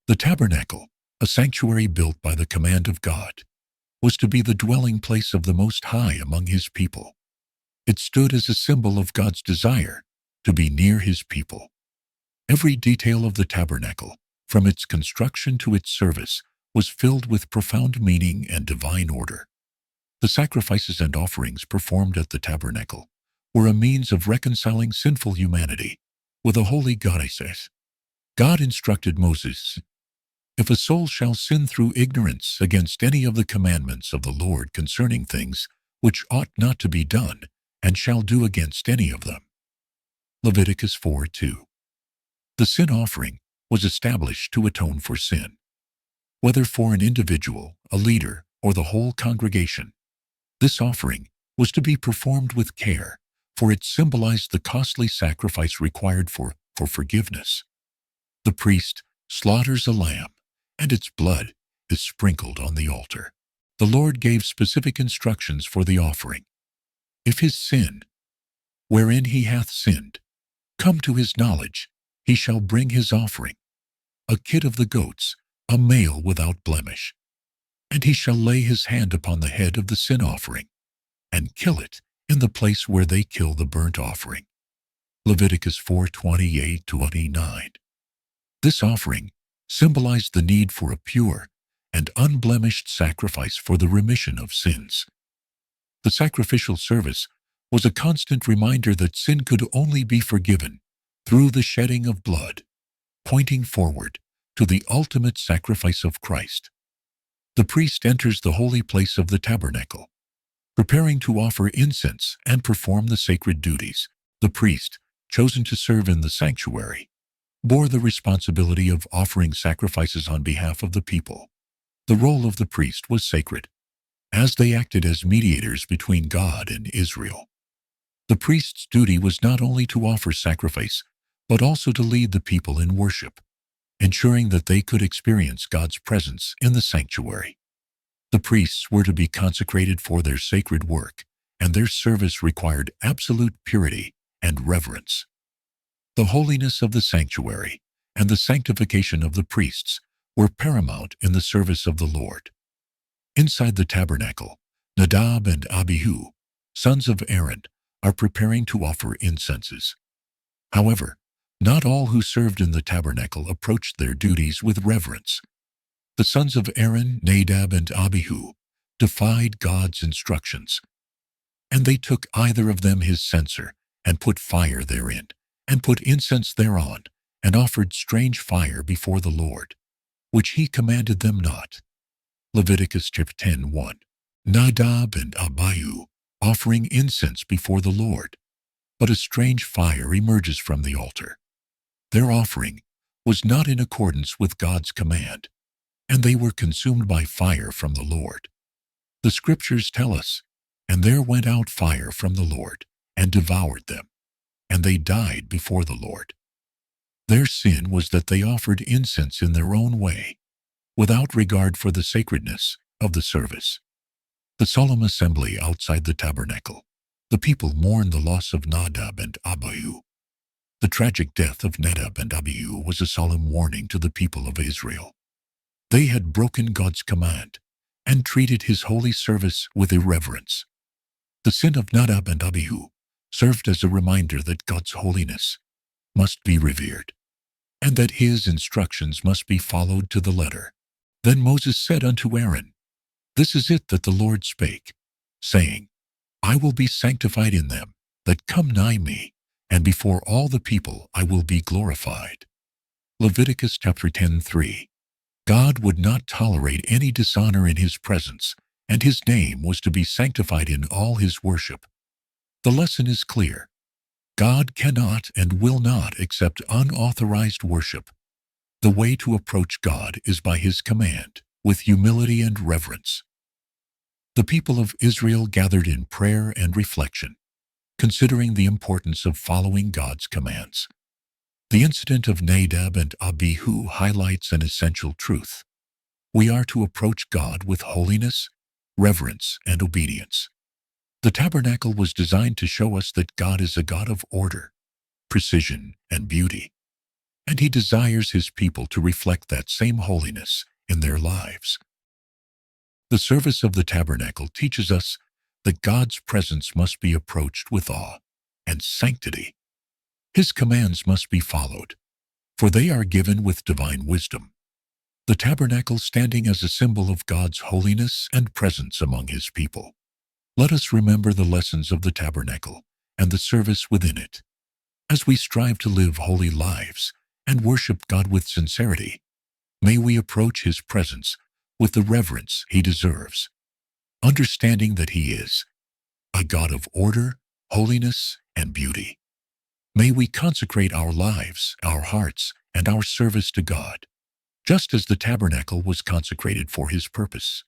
The tabernacle, a sanctuary built by the command of God, was to be the dwelling place of the Most High among His people. It stood as a symbol of God's desire to be near His people. Every detail of the tabernacle, from its construction to its service, was filled with profound meaning and divine order. The sacrifices and offerings performed at the tabernacle were a means of reconciling sinful humanity with a holy God. God instructed Moses, "If a soul shall sin through ignorance against any of the commandments of the Lord concerning things which ought not to be done, and shall do against any of them." Leviticus 4:2. The sin offering was established to atone for sin. Whether for an individual, a leader, or the whole congregation, this offering was to be performed with care, for it symbolized the costly sacrifice required for forgiveness. The priest slaughters a lamb, and its blood is sprinkled on the altar. The Lord gave specific instructions for the offering. If his sin, wherein he hath sinned, come to his knowledge, he shall bring his offering, a kid of the goats, a male without blemish. And he shall lay his hand upon the head of the sin offering, and kill it in the place where they kill the burnt offering. Leviticus 4:28-29. This offering symbolized the need for a pure and unblemished sacrifice for the remission of sins. The sacrificial service was a constant reminder that sin could only be forgiven through the shedding of blood, pointing forward to the ultimate sacrifice of Christ. The priest enters the holy place of the tabernacle, preparing to offer incense and perform the sacred duties. The priest, chosen to serve in the sanctuary, bore the responsibility of offering sacrifices on behalf of the people. The role of the priest was sacred, as they acted as mediators between God and Israel. The priest's duty was not only to offer sacrifice, but also to lead the people in worship, ensuring that they could experience God's presence in the sanctuary. The priests were to be consecrated for their sacred work, and their service required absolute purity and reverence. The holiness of the sanctuary and the sanctification of the priests were paramount in the service of the Lord. Inside the tabernacle, Nadab and Abihu, sons of Aaron, are preparing to offer incenses. However, not all who served in the tabernacle approached their duties with reverence. The sons of Aaron, Nadab and Abihu, defied God's instructions, and they took either of them his censer and put fire therein, and put incense thereon, and offered strange fire before the Lord, which he commanded them not. Leviticus 10:1. Nadab and Abihu offering incense before the Lord, but a strange fire emerges from the altar. Their offering was not in accordance with God's command, and they were consumed by fire from the Lord. The scriptures tell us, "And there went out fire from the Lord, and devoured them, and they died before the Lord." Their sin was that they offered incense in their own way, without regard for the sacredness of the service. The solemn assembly outside the tabernacle. The people mourned the loss of Nadab and Abihu. The tragic death of Nadab and Abihu was a solemn warning to the people of Israel. They had broken God's command and treated his holy service with irreverence. The sin of Nadab and Abihu served as a reminder that God's holiness must be revered, and that his instructions must be followed to the letter. Then Moses said unto Aaron, "This is it that the Lord spake, saying, I will be sanctified in them that come nigh me, and before all the people I will be glorified." Leviticus 10:3. God would not tolerate any dishonor in his presence, and his name was to be sanctified in all his worship. The lesson is clear. God cannot and will not accept unauthorized worship. The way to approach God is by his command, with humility and reverence. The people of Israel gathered in prayer and reflection, considering the importance of following God's commands. The incident of Nadab and Abihu highlights an essential truth. We are to approach God with holiness, reverence, and obedience. The tabernacle was designed to show us that God is a God of order, precision, and beauty. and He desires His people to reflect that same holiness in their lives. The service of the tabernacle teaches us that God's presence must be approached with awe and sanctity. His commands must be followed, for they are given with divine wisdom. The tabernacle standing as a symbol of God's holiness and presence among His people. Let us remember the lessons of the tabernacle and the service within it. As we strive to live holy lives and worship God with sincerity, may we approach His presence with the reverence He deserves, understanding that He is a God of order, holiness, and beauty. May we consecrate our lives, our hearts, and our service to God, just as the tabernacle was consecrated for His purpose.